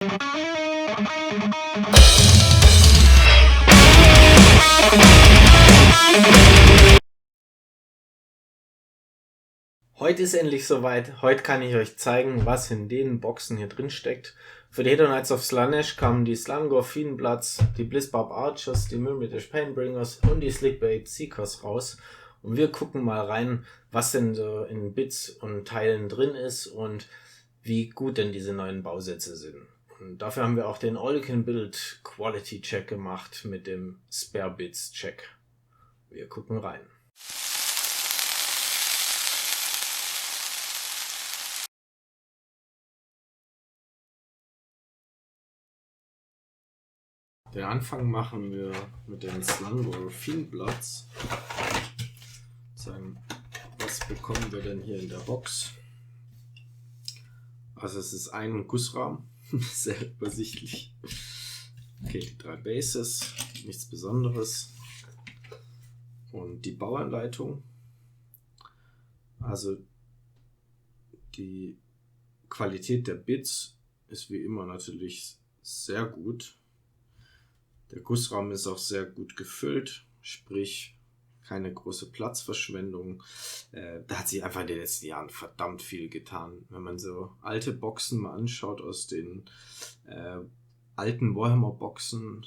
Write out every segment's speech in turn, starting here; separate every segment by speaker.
Speaker 1: Heute ist endlich soweit. Heute kann ich euch zeigen, was in den Boxen hier drin steckt. Für die Hedonites of Slaanesh kamen die Slangor Fienbloods, die Blizzbarb Archers, die Myrmidish Painbringers und die Slickbait Seekers raus. Und wir gucken mal rein, was denn so in Bits und Teilen drin ist und wie gut denn diese neuen Bausätze sind. Und dafür haben wir auch den All-You-Can-Build Quality Check gemacht mit dem Spare Bits Check. Wir gucken rein. Den Anfang machen wir mit den Slangor Fienbloods. Sagen, was bekommen wir denn hier in der Box? Also es ist ein Gussrahmen, sehr übersichtlich. Okay, die 3 Bases, nichts Besonderes. Und die Bauanleitung. Also die Qualität der Bits ist wie immer natürlich sehr gut. Der Gussrahmen ist auch sehr gut gefüllt, sprich keine große Platzverschwendung. Da hat sich einfach in den letzten Jahren verdammt viel getan. Wenn man so alte Boxen mal anschaut aus den alten Warhammer-Boxen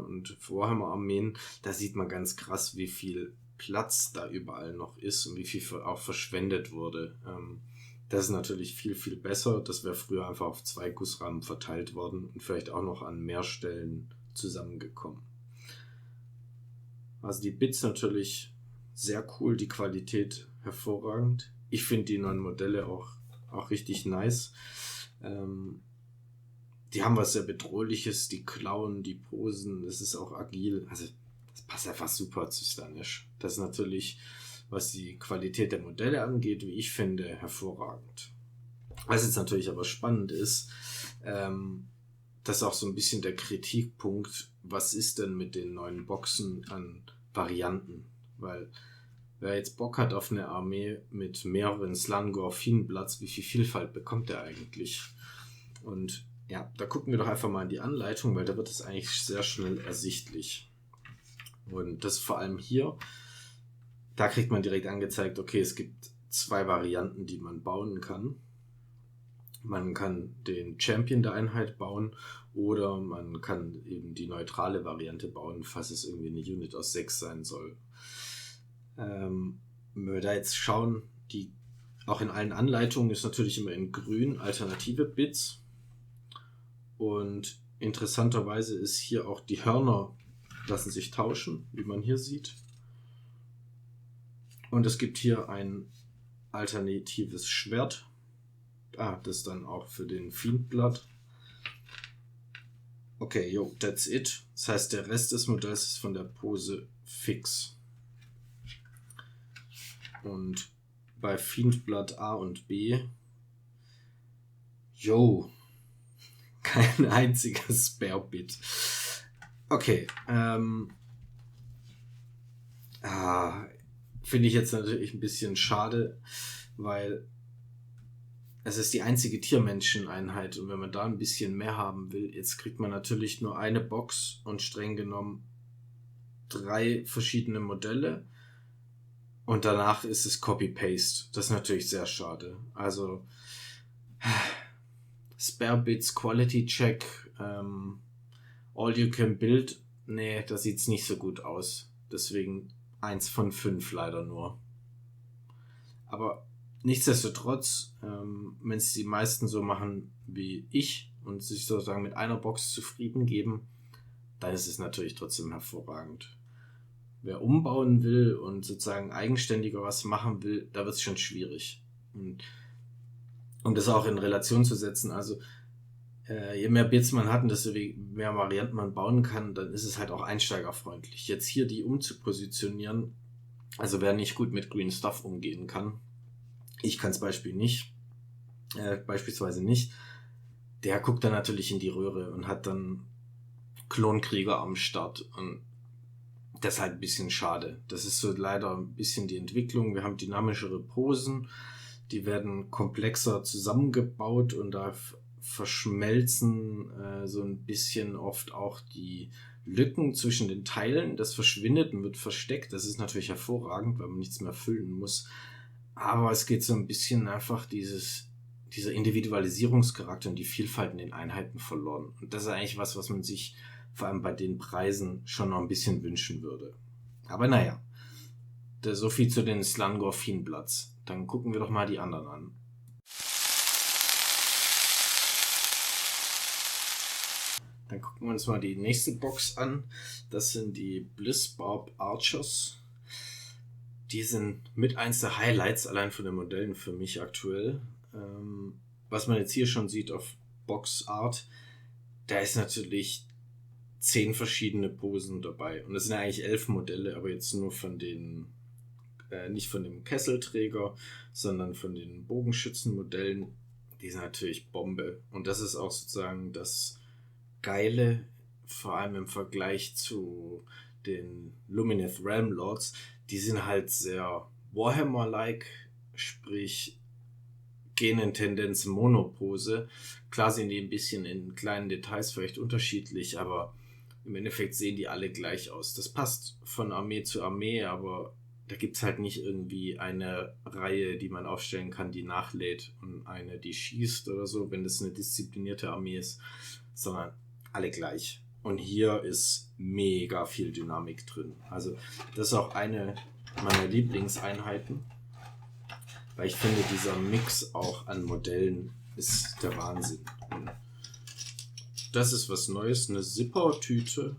Speaker 1: und Warhammer-Armeen, da sieht man ganz krass, wie viel Platz da überall noch ist und wie viel auch verschwendet wurde. Das ist natürlich viel, viel besser. Das wäre früher einfach auf 2 Gussrahmen verteilt worden und vielleicht auch noch an mehr Stellen zusammengekommen. Also die Bits natürlich sehr cool, die Qualität hervorragend. Ich finde die neuen Modelle auch richtig nice. Die haben was sehr Bedrohliches, die Klauen, die Posen, das ist auch agil. Also das passt einfach super zu Slaanesh. Das ist natürlich, was die Qualität der Modelle angeht, wie ich finde, hervorragend. Was jetzt natürlich aber spannend ist, das ist auch so ein bisschen der Kritikpunkt, was ist denn mit den neuen Boxen an Varianten? Weil wer jetzt Bock hat auf eine Armee mit mehreren Slangor Fienbloods, wie viel Vielfalt bekommt der eigentlich? Und ja, da gucken wir doch einfach mal in die Anleitung, weil da wird es eigentlich sehr schnell ersichtlich. Und das vor allem hier, da kriegt man direkt angezeigt, okay, es gibt 2 Varianten, die man bauen kann. Man kann den Champion der Einheit bauen oder man kann eben die neutrale Variante bauen, falls es irgendwie eine Unit aus 6 sein soll. Wenn wir da jetzt schauen, auch in allen Anleitungen ist natürlich immer in grün alternative Bits. Und interessanterweise ist hier auch die Hörner lassen sich tauschen, wie man hier sieht. Und es gibt hier ein alternatives Schwert. Das ist dann auch für den Fiendblood. Okay, that's it. Das heißt, der Rest des Modells ist von der Pose fix. Und bei Fiendblood A und B, kein einziges Spare-Bit. Okay, finde ich jetzt natürlich ein bisschen schade, weil es ist die einzige Tiermenscheneinheit und wenn man da ein bisschen mehr haben will, jetzt kriegt man natürlich nur eine Box und streng genommen 3 verschiedene Modelle und danach ist es Copy-Paste. Das ist natürlich sehr schade. Also Spare Bits Quality Check, All-You-Can-Build, nee, da sieht es nicht so gut aus. Deswegen 1 von 5 leider nur. Aber nichtsdestotrotz, wenn es die meisten so machen wie ich und sich sozusagen mit einer Box zufrieden geben, dann ist es natürlich trotzdem hervorragend. Wer umbauen will und sozusagen eigenständiger was machen will, da wird es schon schwierig. Und um das auch in Relation zu setzen, also je mehr Bits man hat und desto mehr Varianten man bauen kann, dann ist es halt auch einsteigerfreundlich. Jetzt hier die umzupositionieren, also wer nicht gut mit Green Stuff umgehen kann, ich kann es beispielsweise nicht, der guckt dann natürlich in die Röhre und hat dann Klonkrieger am Start und das ist halt ein bisschen schade. Das ist so leider ein bisschen die Entwicklung. Wir haben dynamischere Posen, die werden komplexer zusammengebaut und da verschmelzen so ein bisschen oft auch die Lücken zwischen den Teilen. Das verschwindet und wird versteckt. Das ist natürlich hervorragend, weil man nichts mehr füllen muss. Aber es geht so ein bisschen einfach dieser Individualisierungscharakter und die Vielfalt in den Einheiten verloren. Und das ist eigentlich was man sich vor allem bei den Preisen schon noch ein bisschen wünschen würde. Aber naja, so viel zu den Slangor-Fienblatts. Dann gucken wir doch mal die anderen an. Dann gucken wir uns mal die nächste Box an. Das sind die Blizzbarb Archers. Die sind mit eins der Highlights, allein von den Modellen für mich aktuell. Was man jetzt hier schon sieht auf Boxart, da ist natürlich 10 verschiedene Posen dabei. Und es sind ja eigentlich 11 Modelle, aber jetzt nur von den, nicht von dem Kesselträger, sondern von den Bogenschützenmodellen. Die sind natürlich Bombe. Und das ist auch sozusagen das Geile, vor allem im Vergleich zu den Lumineth Realm Lords. Die sind halt sehr Warhammer-like, sprich gehen in Tendenz Monopose. Klar sind die ein bisschen in kleinen Details vielleicht unterschiedlich, aber im Endeffekt sehen die alle gleich aus. Das passt von Armee zu Armee, aber da gibt es halt nicht irgendwie eine Reihe, die man aufstellen kann, die nachlädt und eine, die schießt oder so, wenn das eine disziplinierte Armee ist, sondern alle gleich. Und hier ist mega viel Dynamik drin. Also das ist auch eine meiner Lieblingseinheiten, weil ich finde, dieser Mix auch an Modellen ist der Wahnsinn. Und das ist was Neues, eine Zipper-Tüte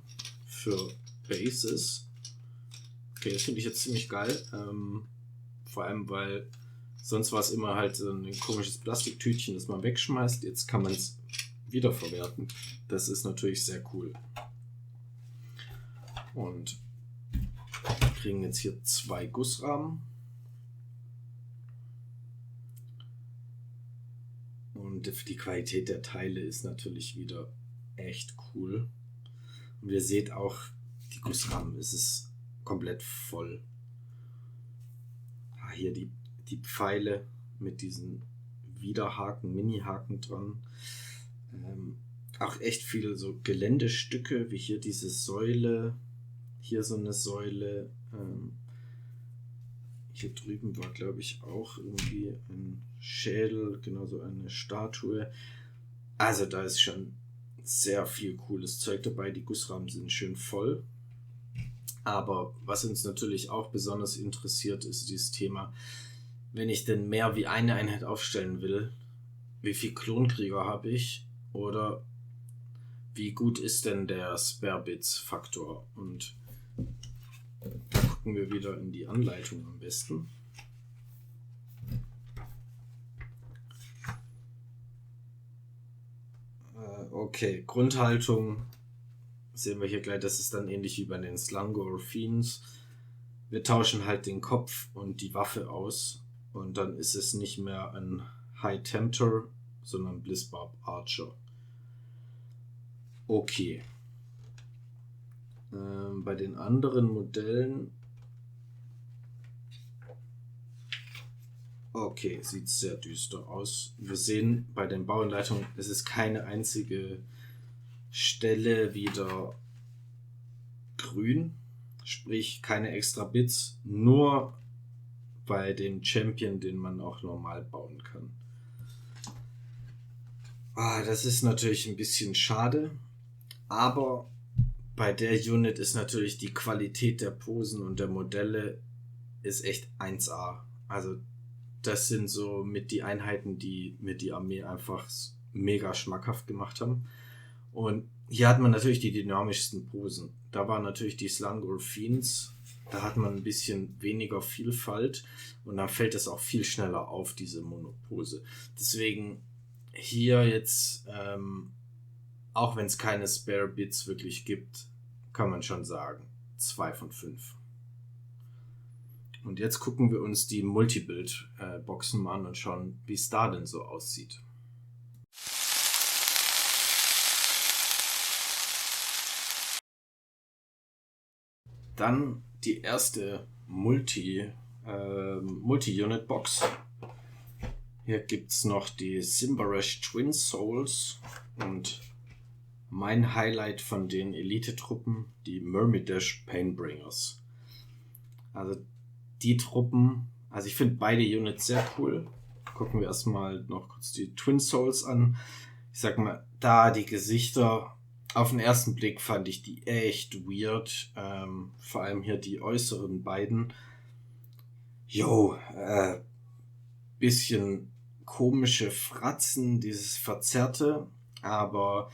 Speaker 1: für Bases. Okay, das finde ich jetzt ziemlich geil. Vor allem, weil sonst war es immer halt so ein komisches Plastiktütchen, das man wegschmeißt. Jetzt kann man es wiederverwerten. Das ist natürlich sehr cool. Und wir kriegen jetzt hier 2 Gussrahmen. Und die Qualität der Teile ist natürlich wieder echt cool. Und ihr seht auch, die Gussrahmen, es ist komplett voll. Hier die Pfeile mit diesen Widerhaken, Mini-Haken dran. Auch echt viele so Geländestücke, wie hier diese Säule. Hier so eine Säule. Hier drüben war, glaube ich, auch irgendwie ein Schädel, genauso eine Statue. Also da ist schon sehr viel cooles Zeug dabei. Die Gussrahmen sind schön voll. Aber was uns natürlich auch besonders interessiert, ist dieses Thema, wenn ich denn mehr wie eine Einheit aufstellen will, wie viel Klonkrieger habe ich oder wie gut ist denn der Spare-Bits-Faktor? Und da gucken wir wieder in die Anleitung am besten. Okay, Grundhaltung sehen wir hier gleich, das ist dann ähnlich wie bei den Slangor Fiends. Wir tauschen halt den Kopf und die Waffe aus und dann ist es nicht mehr ein High Tempter, sondern Blizzbarb Archer. Okay. Bei den anderen Modellen. Okay, sieht sehr düster aus. Wir sehen bei den Bauanleitungen, es ist keine einzige Stelle wieder grün, sprich keine extra Bits, nur bei dem Champion, den man auch normal bauen kann. Das ist natürlich ein bisschen schade, aber bei der Unit ist natürlich die Qualität der Posen und der Modelle ist echt 1A. Also das sind so mit die Einheiten, die mir die Armee einfach mega schmackhaft gemacht haben. Und hier hat man natürlich die dynamischsten Posen. Da waren natürlich die Slangor Fiends. Da hat man ein bisschen weniger Vielfalt und dann fällt es auch viel schneller auf, diese Monopose. Deswegen hier jetzt, auch wenn es keine Spare Bits wirklich gibt, kann man schon sagen, 2 von 5. Und jetzt gucken wir uns die Multibild-Boxen mal an und schauen, wie es da denn so aussieht. Dann die erste Multi-Unit-Box. Hier gibt es noch die Symbarosh Twin Souls und mein Highlight von den Elite-Truppen, die Myrmidesh Painbringers. Also die Truppen, also ich finde beide Units sehr cool. Gucken wir erstmal noch kurz die Twin Souls an. Ich sag mal, da die Gesichter, auf den ersten Blick fand ich die echt weird. Vor allem hier die äußeren beiden. Bisschen komische Fratzen, dieses Verzerrte, aber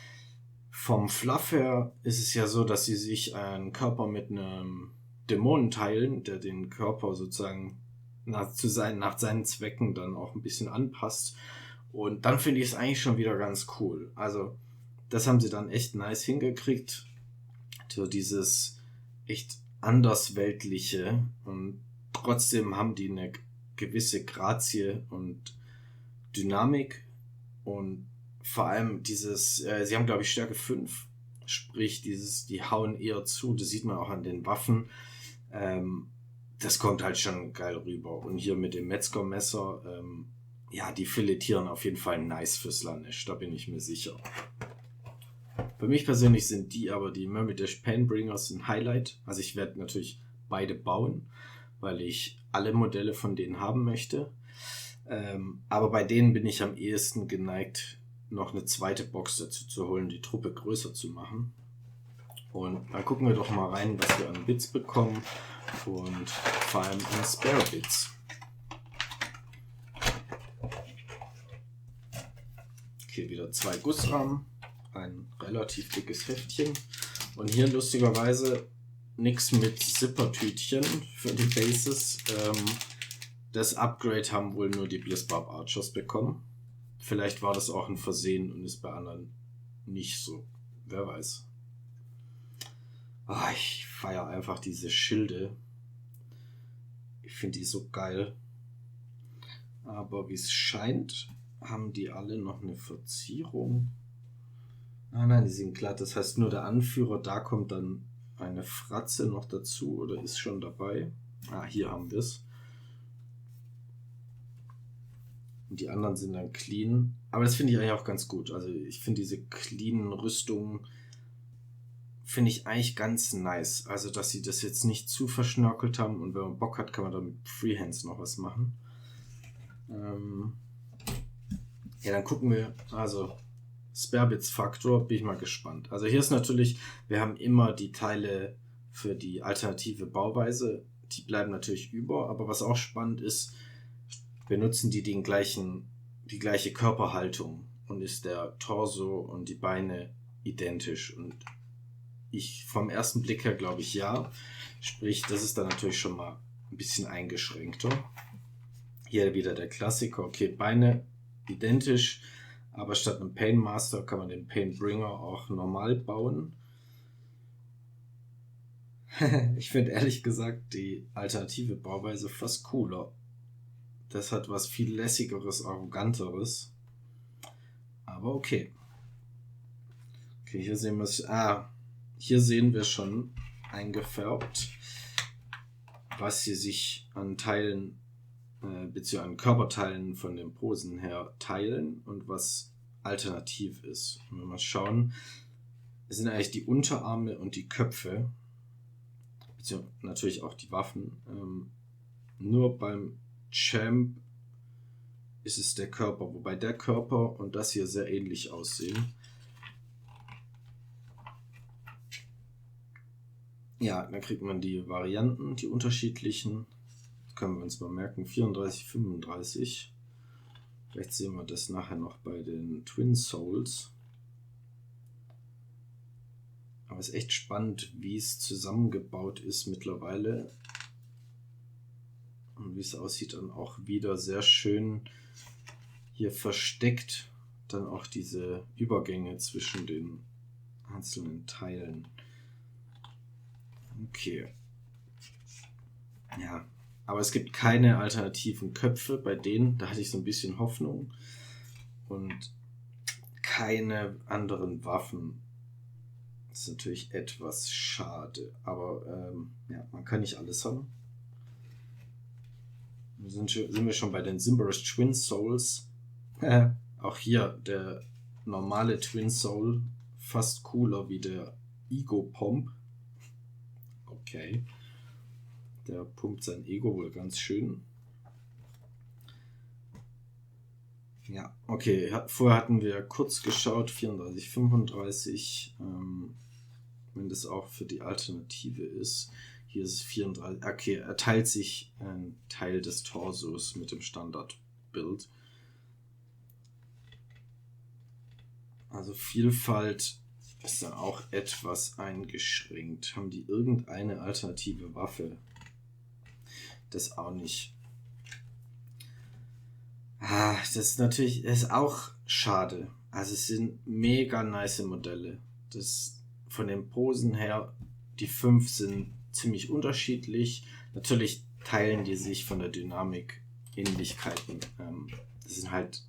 Speaker 1: vom Fluff her ist es ja so, dass sie sich einen Körper mit einem Dämonen teilen, der den Körper sozusagen nach seinen Zwecken dann auch ein bisschen anpasst. Und dann finde ich es eigentlich schon wieder ganz cool. Also, das haben sie dann echt nice hingekriegt. So dieses echt andersweltliche. Und trotzdem haben die eine gewisse Grazie und Dynamik. Und vor allem dieses, sie haben glaube ich Stärke 5. Sprich, die hauen eher zu. Das sieht man auch an den Waffen. Das kommt halt schon geil rüber. Und hier mit dem Metzgermesser, die filetieren auf jeden Fall nice für Slaanesh, da bin ich mir sicher. Für mich persönlich sind die Myrmidesh Painbringers ein Highlight. Also ich werde natürlich beide bauen, weil ich alle Modelle von denen haben möchte. Aber bei denen bin ich am ehesten geneigt, noch eine zweite Box dazu zu holen, die Truppe größer zu machen. Und dann gucken wir doch mal rein, was wir an Bits bekommen und vor allem an Spare Bits. Okay, wieder 2 Gussrahmen, ein relativ dickes Heftchen und hier lustigerweise nichts mit Zippertütchen für die Bases. Das Upgrade haben wohl nur die Blizzbarb Archers bekommen. Vielleicht war das auch ein Versehen und ist bei anderen nicht so. Wer weiß. Ich feiere einfach diese Schilde. Ich finde die so geil. Aber wie es scheint, haben die alle noch eine Verzierung. Nein, die sind glatt. Das heißt nur der Anführer, da kommt dann eine Fratze noch dazu oder ist schon dabei. Hier haben wir es. Und die anderen sind dann clean. Aber das finde ich eigentlich auch ganz gut. Also ich finde diese cleanen Rüstungen finde ich eigentlich ganz nice. Also dass sie das jetzt nicht zu verschnörkelt haben und wenn man Bock hat, kann man da mit Freehands noch was machen. Dann gucken wir. Also Sparebits Faktor, bin ich mal gespannt. Also hier ist natürlich, wir haben immer die Teile für die alternative Bauweise. Die bleiben natürlich über. Aber was auch spannend ist, benutzen die die gleiche Körperhaltung und ist der Torso und die Beine identisch. Und ich vom ersten Blick her glaube ich ja. Sprich, das ist dann natürlich schon mal ein bisschen eingeschränkter. Hier wieder der Klassiker. Okay, Beine identisch, aber statt einem Pain Master kann man den Pain Bringer auch normal bauen. Ich finde ehrlich gesagt die alternative Bauweise fast cooler. Das hat was viel lässigeres, arroganteres. Aber okay. Okay, hier sehen wir es. Hier sehen wir schon eingefärbt, was sie sich an Teilen bzw. an Körperteilen von den Posen her teilen und was alternativ ist. Und wenn wir schauen, es sind eigentlich die Unterarme und die Köpfe, beziehungsweise natürlich auch die Waffen. Nur beim Champ ist es der Körper, wobei der Körper und das hier sehr ähnlich aussehen. Ja, dann kriegt man die Varianten, die unterschiedlichen. Das können wir uns mal merken, 34, 35. Vielleicht sehen wir das nachher noch bei den Twin Souls. Aber es ist echt spannend, wie es zusammengebaut ist mittlerweile. Und wie es aussieht, dann auch wieder sehr schön hier versteckt. Dann auch diese Übergänge zwischen den einzelnen Teilen. Okay. Ja, aber es gibt keine alternativen Köpfe bei denen. Da hatte ich so ein bisschen Hoffnung. Und keine anderen Waffen. Das ist natürlich etwas schade. Aber man kann nicht alles haben. sind wir schon bei den Symbaross Twin Souls. Auch hier der normale Twin Soul fast cooler wie der Ego Pomp. Okay. Der pumpt sein Ego wohl ganz schön. Ja, okay. Vorher hatten wir kurz geschaut, 34, 35. Wenn das auch für die Alternative ist. Hier ist es 34. Okay, er teilt sich einen Teil des Torsos mit dem Standardbild. Also Vielfalt ist dann auch etwas eingeschränkt. Haben die irgendeine alternative Waffe? Das auch nicht. Das ist auch schade. Also es sind mega nice Modelle. Das von den Posen her, die 5 sind ziemlich unterschiedlich. Natürlich teilen die sich von der Dynamik Ähnlichkeiten. Das sind halt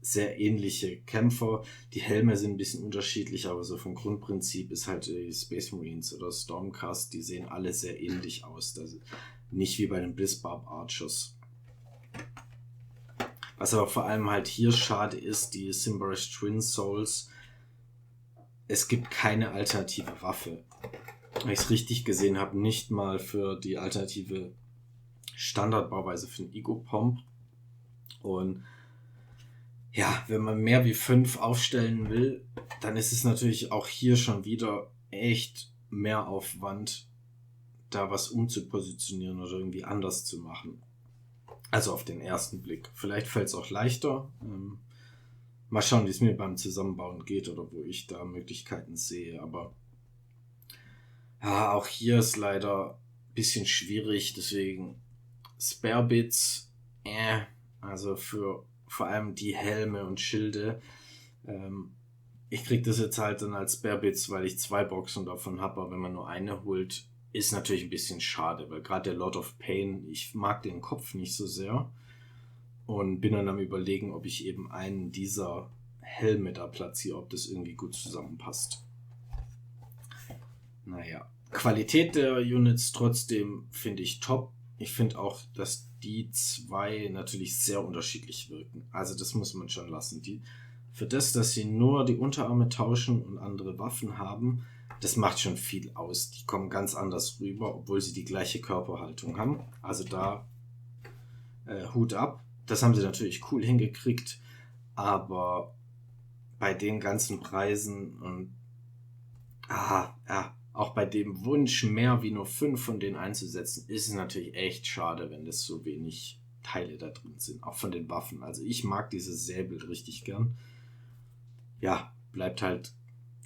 Speaker 1: sehr ähnliche Kämpfer. Die Helme sind ein bisschen unterschiedlich, aber so vom Grundprinzip ist halt die Space Marines oder Stormcast, die sehen alle sehr ähnlich aus. Also nicht wie bei den Blizzbarb Archers. Was aber vor allem halt hier schade ist, die Symbaross Twin Souls, es gibt keine alternative Waffe. Wenn ich es richtig gesehen habe, nicht mal für die alternative Standardbauweise für den Ego Pomp. Und ja, wenn man mehr wie 5 aufstellen will, dann ist es natürlich auch hier schon wieder echt mehr Aufwand, da was umzupositionieren oder irgendwie anders zu machen. Also auf den ersten Blick. Vielleicht fällt es auch leichter. Mal schauen, wie es mir beim Zusammenbauen geht oder wo ich da Möglichkeiten sehe. Aber ja, auch hier ist leider ein bisschen schwierig. Deswegen Spare Bits, also für vor allem die Helme und Schilde. Ich krieg das jetzt halt dann als Spare Bits, weil ich 2 Boxen davon habe. Aber wenn man nur eine holt, ist natürlich ein bisschen schade, weil gerade der Lord of Pain, ich mag den Kopf nicht so sehr und bin dann am Überlegen, ob ich eben einen dieser Helme da platziere, ob das irgendwie gut zusammenpasst. Naja, Qualität der Units trotzdem finde ich top. Ich finde auch, dass die 2 natürlich sehr unterschiedlich wirken. Also das muss man schon lassen. Für das, dass sie nur die Unterarme tauschen und andere Waffen haben, das macht schon viel aus. Die kommen ganz anders rüber, obwohl sie die gleiche Körperhaltung haben. Also da Hut ab. Das haben sie natürlich cool hingekriegt. Aber bei den ganzen Preisen und auch bei dem Wunsch, mehr wie nur 5 von denen einzusetzen, ist es natürlich echt schade, wenn das so wenig Teile da drin sind. Auch von den Waffen. Also ich mag dieses Säbel richtig gern. Ja, bleibt halt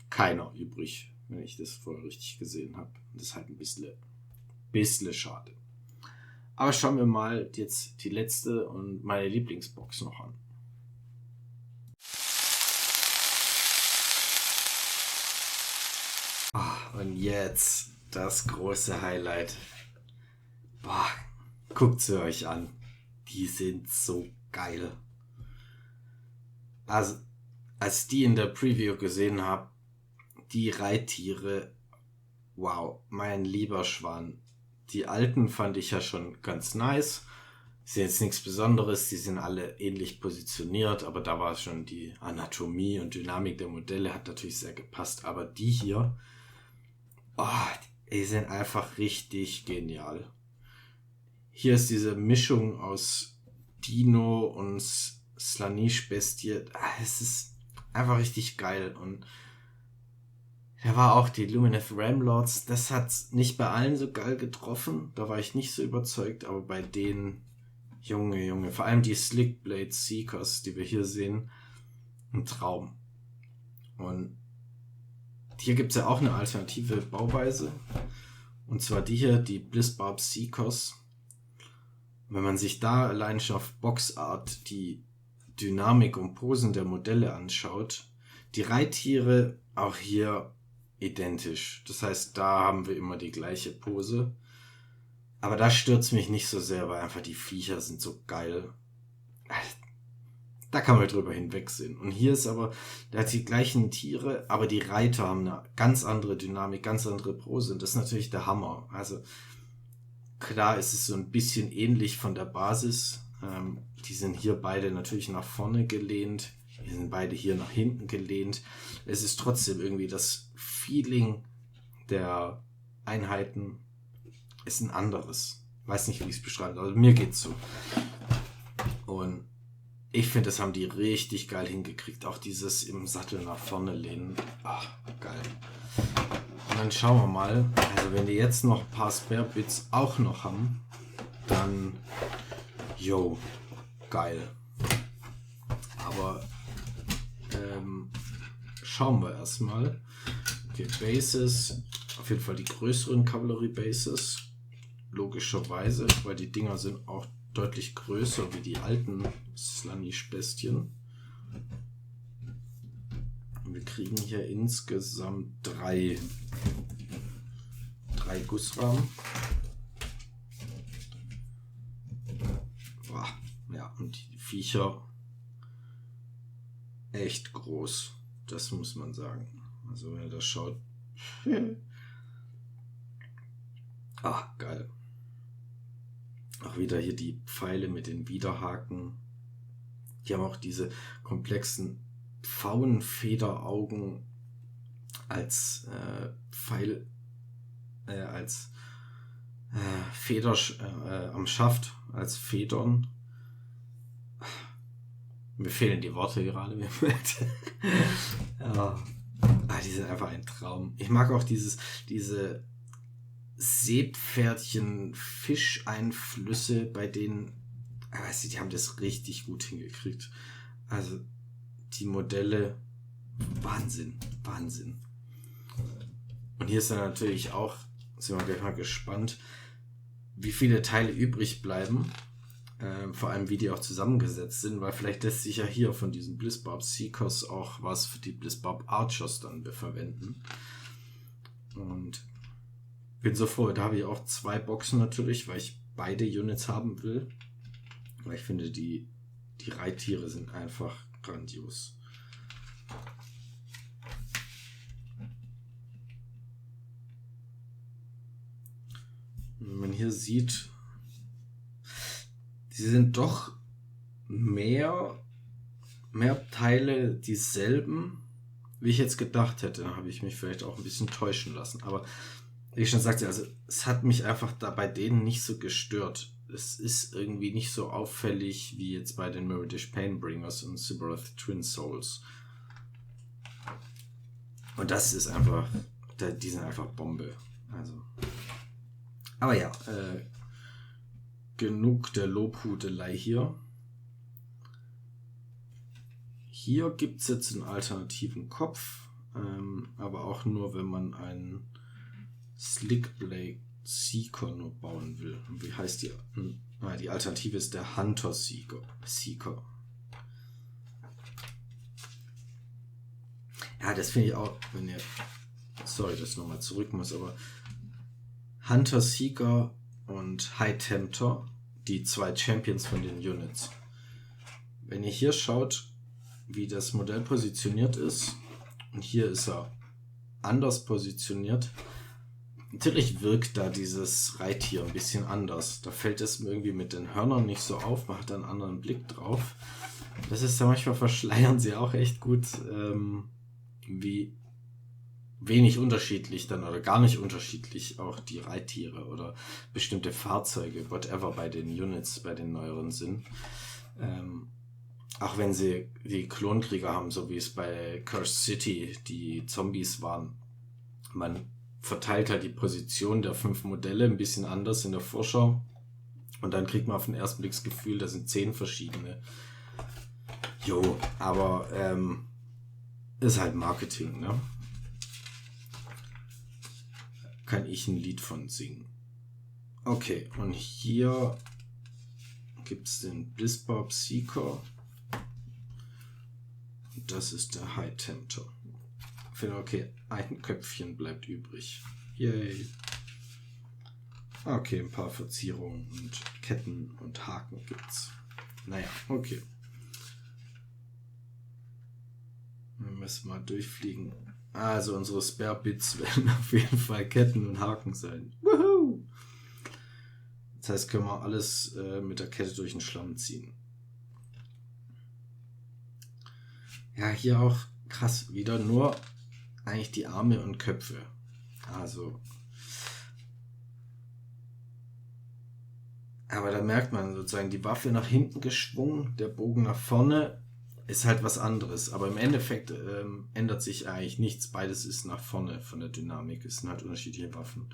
Speaker 1: keiner übrig, wenn ich das vorher richtig gesehen habe. Das ist halt ein bisschen schade. Aber schauen wir mal jetzt die letzte und meine Lieblingsbox noch an. Und jetzt das große Highlight. Guckt sie euch an. Die sind so geil. Also, als ich die in der Preview gesehen habe, die Reittiere, wow, mein lieber Schwan. Die alten fand ich ja schon ganz nice. Sind jetzt nichts Besonderes, die sind alle ähnlich positioniert, aber da war schon die Anatomie und Dynamik der Modelle hat natürlich sehr gepasst. Aber die hier, die sind einfach richtig genial. Hier ist diese Mischung aus Dino und Slaanesh-Bestie. Es ist einfach richtig geil. Und da war auch die Lumineth Ramlords. Das hat nicht bei allen so geil getroffen. Da war ich nicht so überzeugt. Aber bei denen, Junge. Vor allem die Slickblade Seekers, die wir hier sehen. Ein Traum. Und hier gibt es ja auch eine alternative Bauweise. Und zwar die hier, die Blizzbarb Seekers. Wenn man sich da allein schon auf Boxart die Dynamik und Posen der Modelle anschaut, die Reittiere auch hier identisch. Das heißt, da haben wir immer die gleiche Pose. Aber da stört es mich nicht so sehr, weil einfach die Viecher sind so geil. Da kann man drüber hinwegsehen. Und hier ist aber, der hat die gleichen Tiere, aber die Reiter haben eine ganz andere Dynamik, ganz andere Pose. Und das ist natürlich der Hammer. Also klar ist es so ein bisschen ähnlich von der Basis. Die sind hier beide natürlich nach vorne gelehnt. Die sind beide hier nach hinten gelehnt. Es ist trotzdem irgendwie das Feeling der Einheiten ist ein anderes. Weiß nicht, wie ich es beschreiben soll. Also mir geht's so. Und ich finde, das haben die richtig geil hingekriegt. Auch dieses im Sattel nach vorne lehnen. Ach, geil. Und dann schauen wir mal. Also wenn die jetzt noch ein paar Spare Bits auch noch haben, dann yo, geil. Aber schauen wir erstmal. Okay, Bases. Auf jeden Fall die größeren Cavalry Bases. Logischerweise, weil die Dinger sind auch deutlich größer wie die alten Slaanesh-Bestien. Wir kriegen hier insgesamt drei Gussrahmen. Boah, ja, und die Viecher echt groß. Das muss man sagen. Also wenn ihr das schaut. Ah, geil. Auch wieder hier die Pfeile mit den Widerhaken. Die haben auch diese komplexen Pfauenfederaugen als Pfeil, als Feder am Schaft, als Federn. Mir fehlen die Worte gerade. Ja. Die sind einfach ein Traum. Ich mag auch diese Seepferdchen, Fischeinflüsse, bei denen, weißt du, die haben das richtig gut hingekriegt. Also die Modelle, Wahnsinn. Und hier ist dann natürlich auch, sind wir gleich mal gespannt, wie viele Teile übrig bleiben. Vor allem, wie die auch zusammengesetzt sind, weil vielleicht lässt sich ja hier von diesen Blizzbarb Seekers auch was für die Blizzbarb Archers dann verwenden. Und bin so froh, da habe ich auch 2 Boxen natürlich, weil ich beide Units haben will. Weil ich finde, die Reittiere sind einfach grandios. Wenn man hier sieht, sie sind doch mehr Teile dieselben, wie ich jetzt gedacht hätte. Da habe ich mich vielleicht auch ein bisschen täuschen lassen. Aber wie ich schon sagte, also es hat mich einfach da bei denen nicht so gestört. Es ist irgendwie nicht so auffällig wie jetzt bei den Meridish Painbringers und Sybarath Twin Souls. Und das ist einfach, die sind einfach Bombe. Also. Aber ja, genug der Lobhudelei hier. Hier gibt es jetzt einen alternativen Kopf, aber auch nur, wenn man einen Slickblade Seeker nur bauen will. Und wie heißt die? Die Alternative ist der Hunter Seeker. Ja, das finde ich auch, wenn ihr, sorry, dass ich nochmal zurück muss, aber Hunter Seeker und High Tempter, die 2 Champions von den Units. Wenn ihr hier schaut, wie das Modell positioniert ist, und hier ist er anders positioniert, natürlich wirkt da dieses Reittier ein bisschen anders. Da fällt es irgendwie mit den Hörnern nicht so auf, man hat einen anderen Blick drauf. Das ist ja manchmal, verschleiern sie auch echt gut, wie wenig unterschiedlich dann oder gar nicht unterschiedlich auch die Reittiere oder bestimmte Fahrzeuge, whatever, bei den Units, bei den neueren sind. Auch wenn sie die Klonkrieger haben, so wie es bei Cursed City die Zombies waren. Man verteilt halt die Position der 5 Modelle ein bisschen anders in der Vorschau und dann kriegt man auf den ersten Blick das Gefühl, da sind 10 verschiedene. Jo, aber ist halt Marketing, ne? Kann ich ein Lied von singen. Okay, und hier gibt es den Blizzbarb Seeker. Und das ist der High Tempter. Okay, ein Köpfchen bleibt übrig. Yay. Okay, ein paar Verzierungen und Ketten und Haken gibt's. Naja, okay. Wir müssen mal durchfliegen. Also unsere Spare Bits werden auf jeden Fall Ketten und Haken sein. Woohoo! Das heißt, können wir alles mit der Kette durch den Schlamm ziehen. Ja, hier auch krass, wieder nur eigentlich die Arme und Köpfe. Also, aber da merkt man sozusagen die Waffe nach hinten geschwungen, der Bogen nach vorne ist halt was anderes. Aber im Endeffekt ändert sich eigentlich nichts. Beides ist nach vorne von der Dynamik. Es sind halt unterschiedliche Waffen.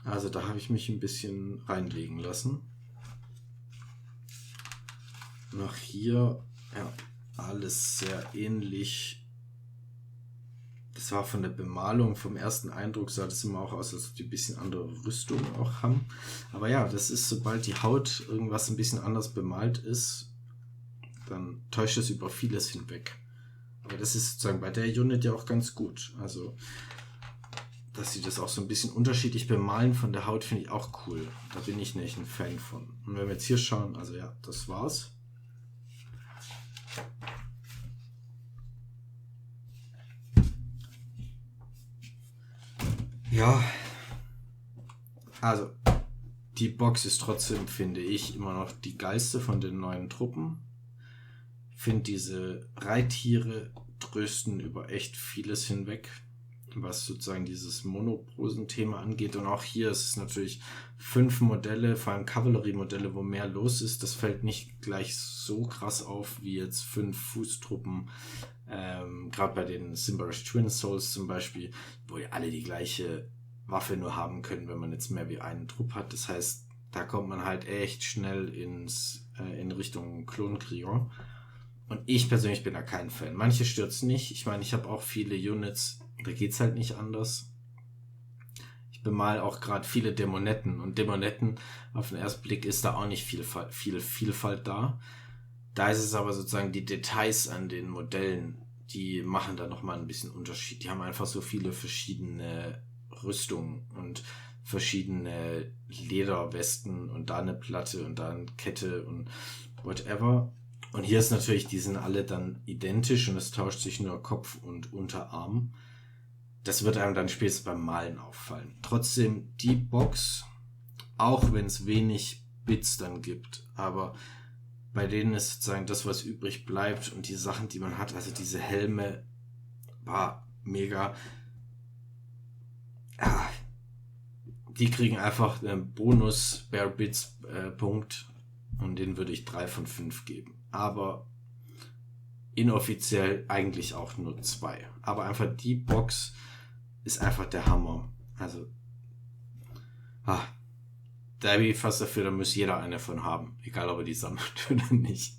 Speaker 1: Also da habe ich mich ein bisschen reinlegen lassen. Noch hier, ja, alles sehr ähnlich. Das war von der Bemalung, vom ersten Eindruck sah das immer auch aus, als ob die ein bisschen andere Rüstung auch haben. Aber ja, das ist, sobald die Haut irgendwas ein bisschen anders bemalt ist, dann täuscht es über vieles hinweg. Aber das ist sozusagen bei der Unit ja auch ganz gut. Also, dass sie das auch so ein bisschen unterschiedlich bemalen von der Haut, finde ich auch cool. Da bin ich nicht ein Fan von. Und wenn wir jetzt hier schauen, also ja, das war's. Ja, also die Box ist trotzdem, finde ich, immer noch die geilste von den neuen Truppen. Ich finde, diese Reittiere trösten über echt vieles hinweg, was sozusagen dieses Monoposen-Thema angeht. Und auch hier ist es natürlich 5 Modelle, vor allem Kavalleriemodelle, wo mehr los ist. Das fällt nicht gleich so krass auf wie jetzt 5 Fußtruppen. Gerade bei den Symbarish Twin Souls zum Beispiel, wo ja alle die gleiche Waffe nur haben können, wenn man jetzt mehr wie einen Trupp hat. Das heißt, da kommt man halt echt schnell in Richtung Klonkrieger. Und ich persönlich bin da kein Fan. Manche stürzen nicht. Ich meine, ich habe auch viele Units, da geht's halt nicht anders. Ich bemal auch gerade viele Dämonetten. Und Dämonetten, auf den ersten Blick, ist da auch nicht viel Vielfalt da. Da ist es aber sozusagen die Details an den Modellen, die machen da nochmal ein bisschen Unterschied. Die haben einfach so viele verschiedene Rüstungen und verschiedene Lederwesten und da eine Platte und da eine Kette und whatever. Und hier ist natürlich, die sind alle dann identisch und es tauscht sich nur Kopf und Unterarm. Das wird einem dann spätestens beim Malen auffallen. Trotzdem, die Box, auch wenn es wenig Bits dann gibt, aber bei denen ist sozusagen das, was übrig bleibt und die Sachen, die man hat, also diese Helme, war mega. Ja, die kriegen einfach einen Bonus Bare Bits Punkt und den würde ich 3 von 5 geben. Aber inoffiziell eigentlich auch nur 2. Aber einfach die Box ist einfach der Hammer. Also, da bin ich fast dafür, da muss jeder eine von haben. Egal, ob er die sammelt oder nicht.